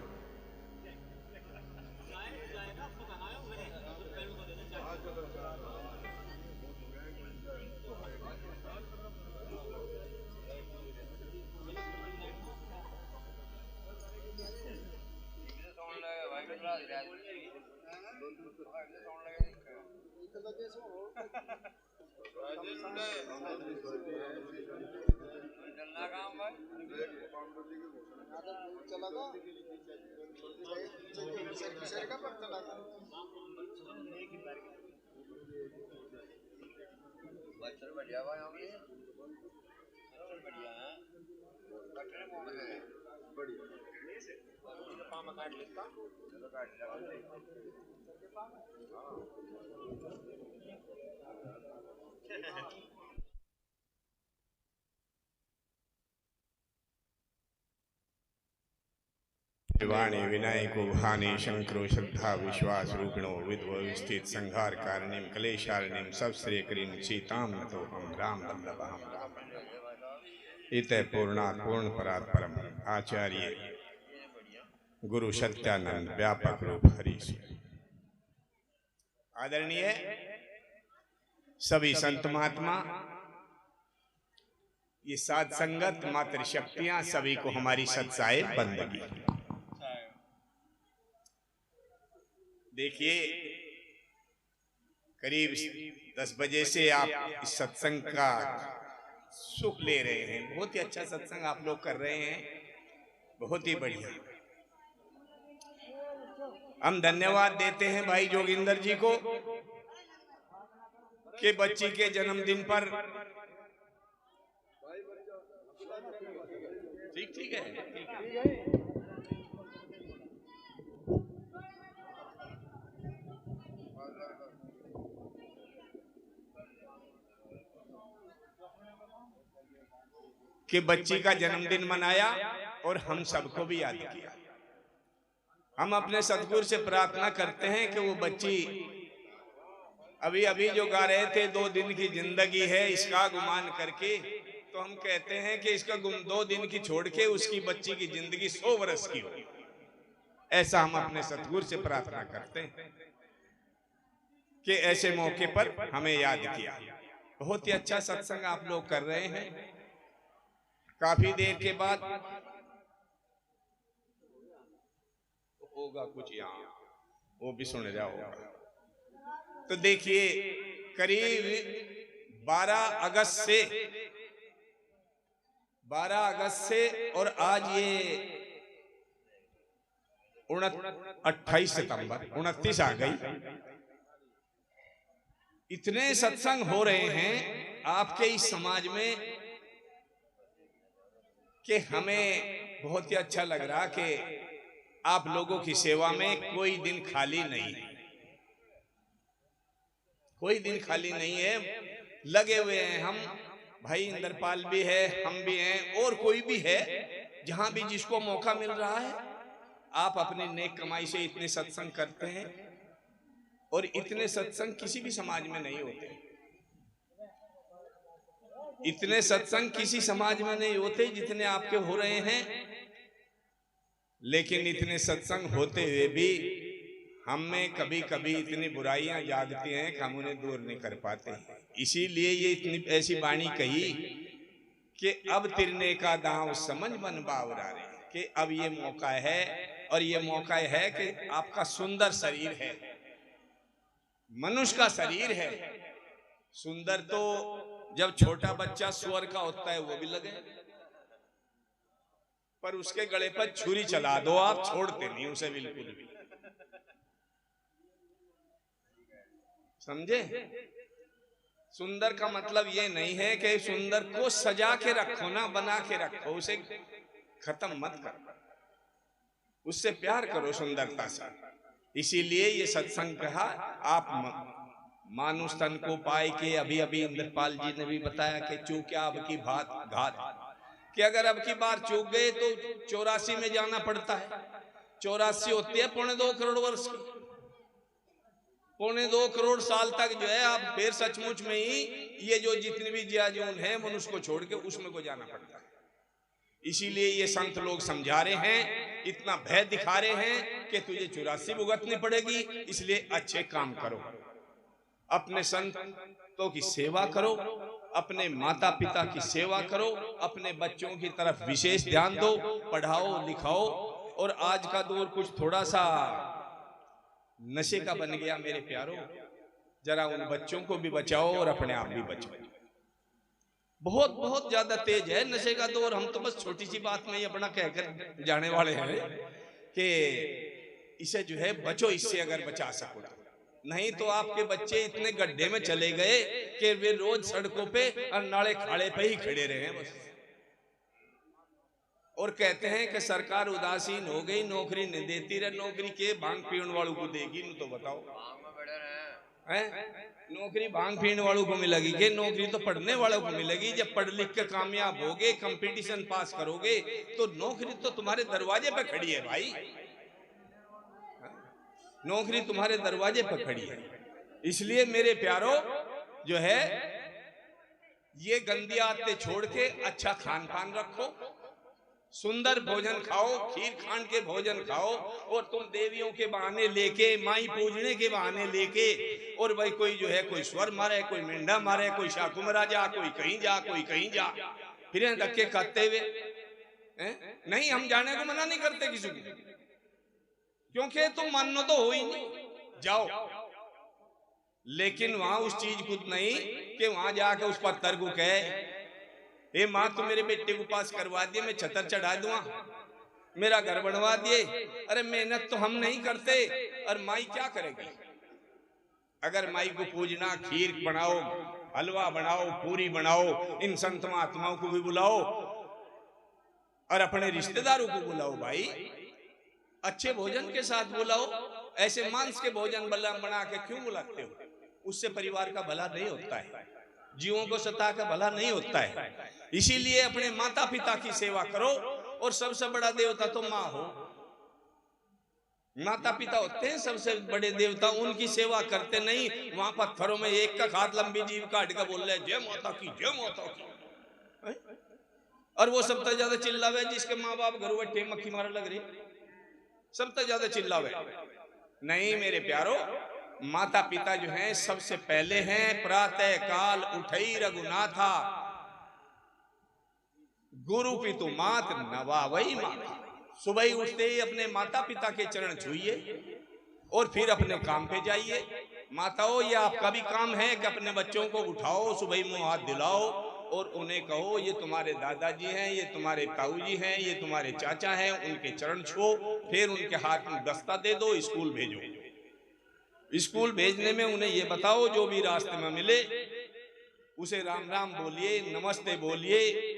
वाणी विनायको भानी शंकरो श्रद्धा विश्वास रूपिणो विद्वो स्थित संहार कारणीम क्लेशारणीम सब श्रेय करीम सीताम नतो हम राम वल्लभम राम इत पूर्णात् पूर्ण परात् परम आचार्य गुरु सत्यानंद व्यापक रूप हरीश। आदरणीय सभी संत महात्मा, ये साध संगत मात्र शक्तियां सभी को हमारी सत्साए बंदगी। देखिए करीब 10 बजे से आप इस सत्संग का सुख ले रहे हैं। बहुत ही अच्छा सत्संग आप लोग कर रहे हैं, बहुत ही बढ़िया। हम धन्यवाद देते हैं भाई जोगिंदर जी को कि बच्ची के जन्मदिन पर ठीक है कि बच्ची का जन्मदिन मनाया और हम सबको भी याद किया। हम अपने सतगुरु से प्रार्थना करते हैं कि वो बच्ची अभी अभी जो गा रहे थे 2 दिन की जिंदगी है इसका गुमान करके, तो हम कहते हैं कि इसका 2 दिन की छोड़ के उसकी बच्ची की जिंदगी 100 वर्ष की हो। ऐसा हम अपने सतगुरु से प्रार्थना करते हैं कि ऐसे मौके पर हमें याद किया। बहुत ही अच्छा सत्संग आप लोग कर रहे हैं। काफी देर के बाद होगा कुछ यहाँ, वो भी सुन रहा होगा। तो देखिए करीब 12 अगस्त से और आज ये 28 सितंबर 29 आ गई, इतने सत्संग हो रहे हैं आपके इस समाज में कि हमें बहुत ही अच्छा लग रहा कि आप लोगों की सेवा में कोई दिन खाली नहीं, कोई दिन खाली नहीं है। लगे हुए हैं हम, भाई इंद्रपाल भी है, हम भी हैं और कोई भी है, जहां भी जिसको मौका मिल रहा है आप अपनी नेक कमाई से इतने सत्संग करते हैं। और इतने सत्संग किसी भी समाज में नहीं होते, इतने सत्संग किसी समाज में नहीं होते जितने आपके हो रहे हैं। लेकिन इतने सत्संग होते हुए भी हम में कभी कभी इतनी बुराइयां जागती हैं कि हम उन्हें दूर नहीं कर पाते। इसीलिए ये इतनी ऐसी वाणी कही कि अब तिरने का दांव समझ बन बावरा रहे, कि अब ये मौका है, और ये मौका है कि आपका सुंदर शरीर है, मनुष्य का शरीर है। सुंदर तो जब छोटा बच्चा सुअर का होता है वो भी लगे, पर उसके गले पर छुरी चला दो आप, छोड़ते नहीं उसे बिल्कुल भी, समझे। सुंदर का मतलब ये नहीं है कि सुंदर को सजा के रखो ना, बना के रखो, उसे खत्म मत करो, उससे प्यार करो सुंदरता से। इसीलिए ये सत्संग कहा। आप मानुष तन को पाए के अभी अभी इंद्रपाल जी ने भी बताया कि चूक्या अब की घात, कि अगर अब की बार चूक गए तो 84 में जाना पड़ता है, 84 होती है 2.25 करोड़ वर्ष की। 2.25 करोड़ साल तक जो है आप फिर सचमुच में ही ये जो जितनी भी जियाजून है मनुष्य को छोड़ के उसमें को जाना पड़ता है। इसीलिए ये संत लोग समझा रहे हैं, इतना भय दिखा रहे हैं कि तुझे 84 भुगतनी पड़ेगी, इसलिए अच्छे काम करो, अपने संतों की सेवा करो, अपने माता पिता की सेवा करो, अपने बच्चों की तरफ विशेष ध्यान दो, पढ़ाओ लिखाओ। और आज का दौर कुछ थोड़ा सा नशे का बन गया मेरे प्यारों, जरा उन बच्चों को भी बचाओ और अपने आप भी बचाओ। बहुत बहुत ज्यादा तेज है नशे का दौर। हम तो बस छोटी सी बात में ही अपना कहकर जाने वाले हैं कि इसे जो है बचो, इससे अगर बचा सको, नहीं तो आपके बच्चे इतने गड्ढे में चले गए कि वे रोज सड़कों पे और नाले खाड़े पे ही खड़े रहे बस। और कहते हैं कि सरकार उदासीन हो गई, नौकरी नहीं देती रहे। नौकरी के भांग पीने वालों को देगी, तो बताओ हैं? नौकरी भांग पीने वालों को मिलेगी कि नौकरी तो पढ़ने वालों को मिलेगी। जब पढ़ लिख के कामयाब होगे, कंपटीशन पास करोगे, तो नौकरी तो तुम्हारे दरवाजे पे खड़ी है भाई, नौकरी तुम्हारे दरवाजे पर खड़ी है। इसलिए मेरे प्यारो जो है ये गंदी आदतें छोड़ के अच्छा खान पान रखो, सुंदर भोजन खाओ, खीर खांड के भोजन खाओ। और तुम देवियों के बहाने लेके, माई पूजने के बहाने लेके, और भाई कोई जो है कोई स्वर मारे, कोई मेंढा मारे, कोई शाकुमरा जा, कोई कहीं जा, कोई कहीं जा, फिर धक्के खाते हुए नहीं। हम जाने को मना नहीं करते किसी को, क्योंकि तुम मानो तो हो ही नहीं, जाओ। लेकिन वहां उस चीज को नहीं कि वहां जाकर उस पर तर्क कहे, ए माँ तू मेरे बेटे को पास करवा दिए, मैं छतर चढ़ा दूंगा, मेरा घर बनवा दिए। अरे मेहनत तो हम नहीं करते, और माई क्या करेगी? अगर माई को पूजना, खीर बनाओ, हलवा बनाओ, पूरी बनाओ, इन संत महात्माओं को भी बुलाओ और अपने रिश्तेदारों को बुलाओ भाई, अच्छे भोजन के साथ बुलाओ। ऐसे मांस के भोजन बना के क्यों बुलाते हो? उससे परिवार का भला नहीं होता है, जीवों को सता का भला नहीं होता है। इसीलिए अपने माता पिता की सेवा करो। और सबसे बड़ा देवता तो माँ हो, माता पिता होते हैं सबसे बड़े देवता, उनकी सेवा करते नहीं। वहां पत्थरों में एक का हाथ लंबी जीव काट कर बोल रहे जय माता की, जय माता की, और वो सबसे ज्यादा चिल्लावे जिसके माँ बाप घर बैठे मक्खी मारा लग रही, सबसे ज्यादा चिल्लावे। नहीं मेरे प्यारो, माता पिता जो हैं सबसे पहले हैं। प्रातः काल उठई रघुनाथा, गुरु पितु मात नवावई माता। सुबह ही उठते ही अपने माता पिता के चरण छुइए और फिर अपने काम पे जाइए। माताओं, ये आपका भी काम है कि अपने बच्चों को उठाओ, सुबह मुंह हाथ दिलाओ और उन्हें कहो ये तुम्हारे दादाजी हैं, ये तुम्हारे ताऊजी हैं, ये तुम्हारे चाचा हैं, उनके चरण छुओ। फिर उनके हाथ में दस्ता दे दो, स्कूल भेजो। स्कूल भेजने में उन्हें ये बताओ जो भी रास्ते में मिले उसे राम राम बोलिए, नमस्ते बोलिए।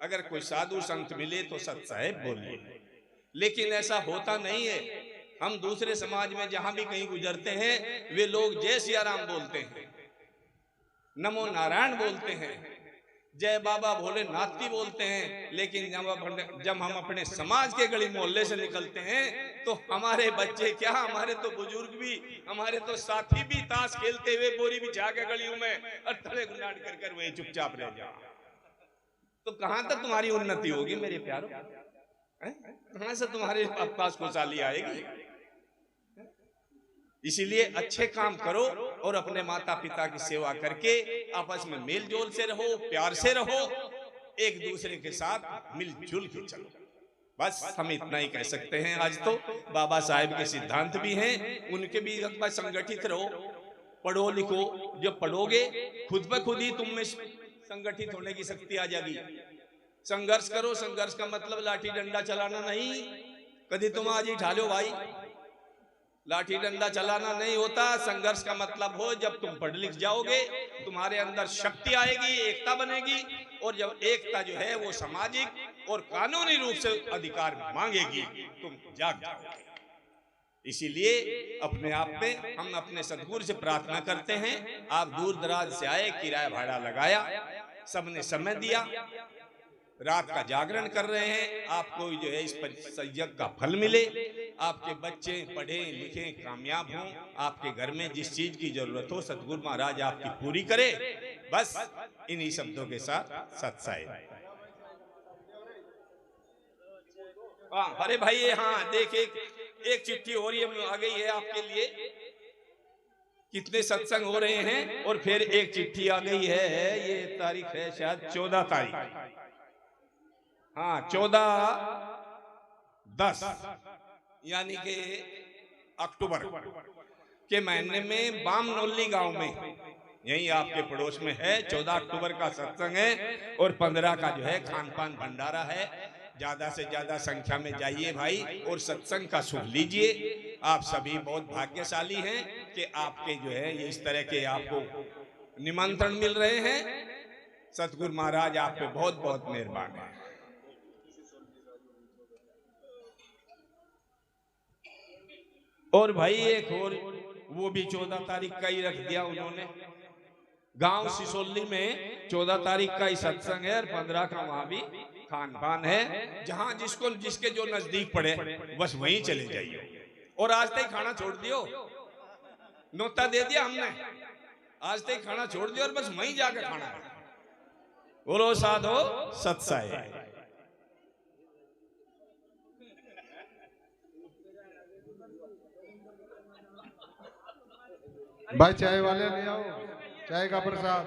अगर कोई साधु संत मिले तो सत साहेब बोलिए। लेकिन ऐसा होता नहीं है। हम दूसरे समाज में जहां भी कहीं गुजरते हैं, वे लोग जय सिया राम बोलते हैं, नमो नारायण बोलते हैं, जय बाबा भोलेनाथ की बोलते हैं। लेकिन जब हम अपने समाज के गली मोहल्ले से निकलते हैं तो हमारे बच्चे क्या, हमारे तो बुजुर्ग भी, हमारे तो साथी भी ताश खेलते हुए बोरी बिछा के गलियों में और तले गुनाट कर कर वही चुपचाप रह जा। तो कहां तक तुम्हारी उन्नति होगी मेरे प्यारों? कहां से तुम्हारे पास खुशहाली आएगी? इसीलिए अच्छे काम करो और अपने माता पिता की सेवा करके आपस में मेल जोल से रहो, प्यार से रहो, एक दूसरे के साथ मिलजुल के चलो। बस हम इतना ही कह सकते हैं। आज तो बाबा साहेब के सिद्धांत भी हैं, उनके भी संगठित रहो, पढ़ो लिखो। जब पढ़ोगे खुद ब खुद ही तुम में संगठित होने की शक्ति आ जाएगी। संघर्ष करो। संघर्ष का मतलब लाठी डंडा चलाना नहीं। कभी तुम आज ही ढालो भाई, लाठी डंडा चलाना नहीं होता। संघर्ष का मतलब हो जब तुम पढ़ लिख जाओगे तुम्हारे अंदर शक्ति आएगी, एकता बनेगी, और जब एकता जो है वो सामाजिक और कानूनी रूप से अधिकार मांगेगी, तुम जाग जाओगे। इसीलिए अपने आप में हम अपने सदगुरु से प्रार्थना करते हैं। आप दूर दराज से आए, किराया भाड़ा लगाया, सबने समय दिया, रात का जागरण कर रहे हैं, आपको जो है इस यज्ञ का फल मिले। आपके बच्चे पढ़े लिखे कामयाब हों, आपके घर में जिस चीज की जरूरत हो सतगुरु महाराज आपकी पूरी करे। बस इन्हीं शब्दों के साथ सत्साई। हाँ अरे भाई ये हाँ देख एक चिट्ठी हो रही है आ गई है आपके लिए। कितने सत्संग हो रहे हैं और फिर एक चिट्ठी आ गई है। ये तारीख है शायद 14 तारीख। हाँ 14/10 यानी कि अक्टूबर के महीने में बामनोली गांव में यही आपके पड़ोस में है। 14 अक्टूबर का सत्संग है और 15 का जो है खान पान भंडारा है। ज्यादा से ज्यादा संख्या में जाइए भाई और सत्संग का सुख लीजिए। आप सभी बहुत भाग्यशाली हैं कि आपके जो है ये इस तरह के आपको निमंत्रण मिल रहे हैं। सतगुरु महाराज आप पे बहुत बहुत मेहरबान है। और भाई एक और वो भी 14 तारीख का ही रख दिया उन्होंने। गांव सिसोली में 14 तारीख का ही सत्संग है और 15 का वहां भी खान पान है। जहां जिसको जिसके जो नजदीक पड़े बस वहीं चले जाइए। और आज तक खाना छोड़ दियो, नोता दे दिया हमने, आज तक खाना छोड़ दिया और बस वहीं जाकर खाना है। बोलो साधो सत्साई। भाई चाय वाले ले आओ चाय का प्रसाद।